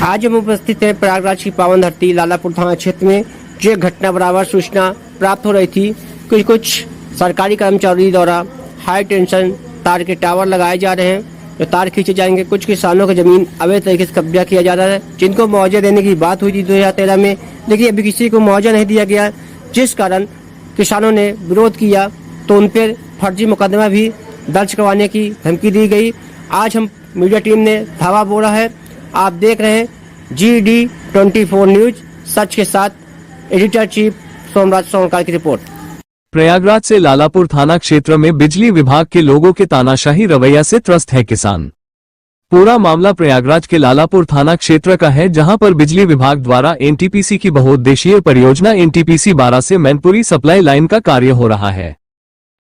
आज हम उपस्थित हैं प्रयागराज की पावन धरती लालापुर थाना क्षेत्र में। जो घटना बराबर सूचना प्राप्त हो रही थी कि कुछ सरकारी कर्मचारी द्वारा हाई टेंशन तार के टावर लगाए जा रहे हैं, जो तार खींचे जाएंगे। कुछ किसानों की जमीन अवैध तरीके से कब्जा किया जा रहा है, जिनको मुआवजा देने की बात हुई थी 2013 में, लेकिन अभी किसी को मुआवजा नहीं दिया गया, जिस कारण किसानों ने विरोध किया तो उन पर फर्जी मुकदमा भी दर्ज करवाने की धमकी दी गई। आज हम मीडिया टीम ने धावा बोला है। आप देख रहे हैं GD24 न्यूज, सच के साथ। एडिटर चीफ सोमराज सोनकार की रिपोर्ट। प्रयागराज से लालापुर थाना क्षेत्र में बिजली विभाग के लोगों के तानाशाही रवैया से त्रस्त है किसान। पूरा मामला प्रयागराज के लालापुर थाना क्षेत्र का है, जहां पर बिजली विभाग द्वारा NTPC की बहुउद्देशीय परियोजना NTPC 12 से मैनपुरी सप्लाई लाइन का कार्य हो रहा है,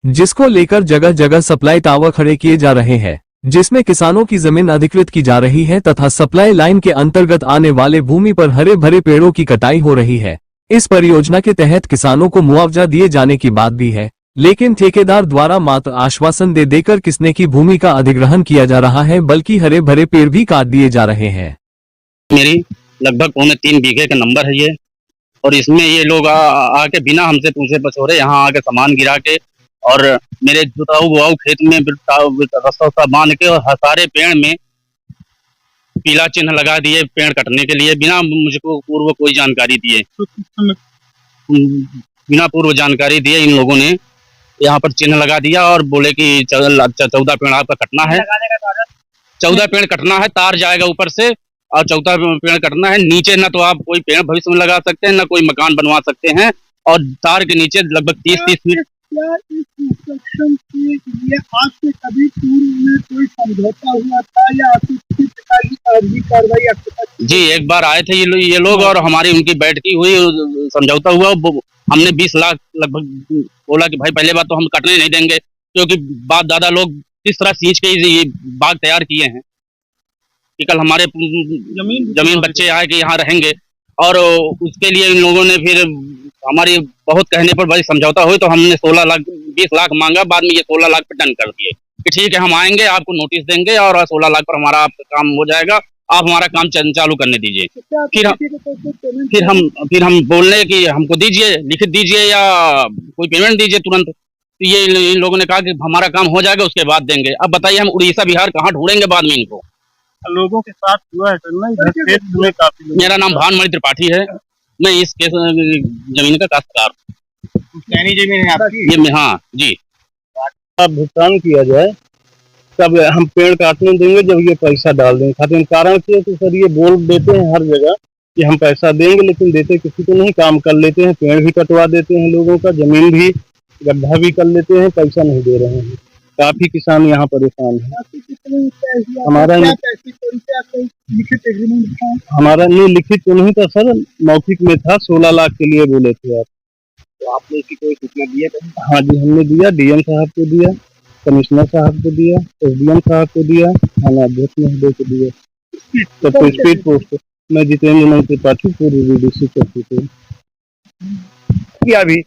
जिसको लेकर जगह जगह सप्लाई टावर खड़े किए जा रहे हैं, जिसमें किसानों की जमीन अधिकृत की जा रही है तथा सप्लाई लाइन के अंतर्गत आने वाले भूमि पर हरे भरे पेड़ों की कटाई हो रही है। इस परियोजना के तहत किसानों को मुआवजा दिए जाने की बात भी है, लेकिन ठेकेदार द्वारा मात्र आश्वासन दे देकर किसने की भूमि का अधिग्रहण किया जा रहा है, बल्कि हरे भरे पेड़ भी काट दिए जा रहे हैं। मेरी लगभग 3.25 बीघे का नंबर है ये, और इसमें ये लोग आके बिना हमसे पूछे पछोरे यहाँ आके सामान गिरा के और मेरे जुताऊ बुआऊ खेत में रास्ता बांध के और सारे पेड़ में पीला चिन्ह लगा दिए पेड़ कटने के लिए, बिना मुझको पूर्व कोई जानकारी दिए। बिना पूर्व जानकारी दिए इन लोगों ने यहाँ पर चिन्ह लगा दिया और बोले कि 14 पेड़ आपका कटना है, 14 पेड़ कटना है, तार जाएगा ऊपर से और 14 पेड़ कटना है। नीचे ना तो आप कोई पेड़ भविष्य में लगा सकते हैं, ना कोई मकान बनवा सकते हैं, और तार के नीचे लगभग 30-30 फीट। क्या इस इंस्ट्रक्शन के लिए आज से कभी पूर्व में कोई समझौता हुआ था या आपकी किसी प्रकार की अर्जी कार्रवाई आपके साथ? जी, एक बार आए थे ये लोग और हमारी उनकी बैठकी हुई, समझौता हुआ। हमने 20 लाख लगभग बोला कि भाई पहले बात तो हम कटने नहीं देंगे, क्योंकि बाप दादा लोग किस तरह सींच के ये बाग तैयार किए हैं कि कल हमारे जमीन बच्चे आए कि यहाँ रहेंगे। और उसके लिए इन लोगों ने फिर हमारी बहुत कहने पर भाई समझौता हुई, तो हमने 20 लाख मांगा। बाद में ये 16 लाख पे डन कर दिए कि ठीक है हम आएंगे, आपको नोटिस देंगे और 16 लाख पर हमारा काम हो जाएगा, आप हमारा काम चालू करने दीजिए। फिर हम बोलने कि हमको दीजिए, लिखित दीजिए या कोई पेमेंट दीजिए तुरंत। तो ये इन लोगों ने कहा कि हमारा काम हो जाएगा उसके बाद देंगे। अब बताइए हम उड़ीसा बिहार कहाँ ढूंढेंगे बाद में इनको। लोगों के साथ हुआ है करना काफी। मेरा नाम भानुमणि त्रिपाठी है, मैं इस केस जमीन का काश्तकार। जमीन है आपकी? ये हाँ जी। अब भुगतान किया जाए तब हम पेड़ काटने देंगे, जब ये पैसा डाल देंगे। खातिर कारण क्या है तो सर ये बोल देते हैं हर जगह कि हम पैसा देंगे, लेकिन देते किसी को नहीं। काम कर लेते हैं, पेड़ भी कटवा देते हैं लोगों का, जमीन भी गड्ढा भी कर लेते हैं, पैसा नहीं दे रहे हैं। काफी किसान यहाँ परेशान है। हमारा नहीं लिखित तो नहीं था सर, मौखिक में था। 16 लाख के लिए बोले थे आप। तो आपने इसकी कोई सूचना दी है? हाँ जी, हमने दिया, DM साहब को दिया, कमिश्नर साहब को दिया, SDM साहब को दिया, थाना अध्यक्ष महोदय को दिया। तो स्पीड पोस्ट मैं जितेंद्र त्रिपाठी पूर्व VDC करती थी किया भी।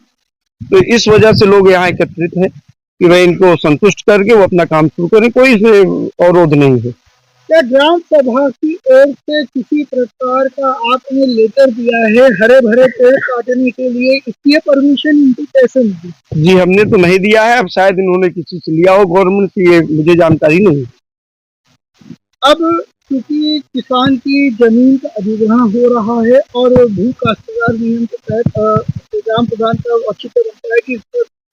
तो इस वजह से लोग यहाँ एकत्रित हैं कि भाई इनको संतुष्ट करके वो अपना काम शुरू करें, कोई से अवरोध नहीं है। क्या ग्राम सभा की ओर से किसी प्रकार का आपने लेटर दिया है हरे भरे पेड़ काटने के लिए? इसकी परमिशन इनको कैसे मिली? जी हमने तो नहीं दिया है, अब शायद इन्होंने किसी से लिया हो गवर्नमेंट से, ये मुझे जानकारी नहीं। अब क्योंकि किसान की जमीन का अधिग्रहण हो रहा है और भू काश्तकार नियम के तहत ग्राम प्रधान का अच्छी तरह है कि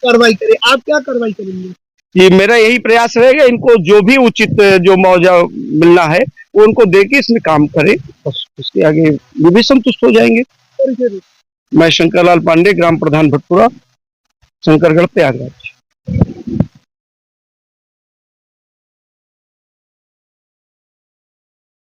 कार्रवाई करे, आप क्या कार्रवाई करेंगे? ये मेरा यही प्रयास रहेगा, इनको जो भी उचित जो मुआवजा मिलना है वो उनको देके इसमें काम करे, बस उसके आगे वो भी संतुष्ट हो जाएंगे। तो मैं शंकर लाल पांडे, ग्राम प्रधान भटपुरा, शंकरगढ़, प्रयागराज।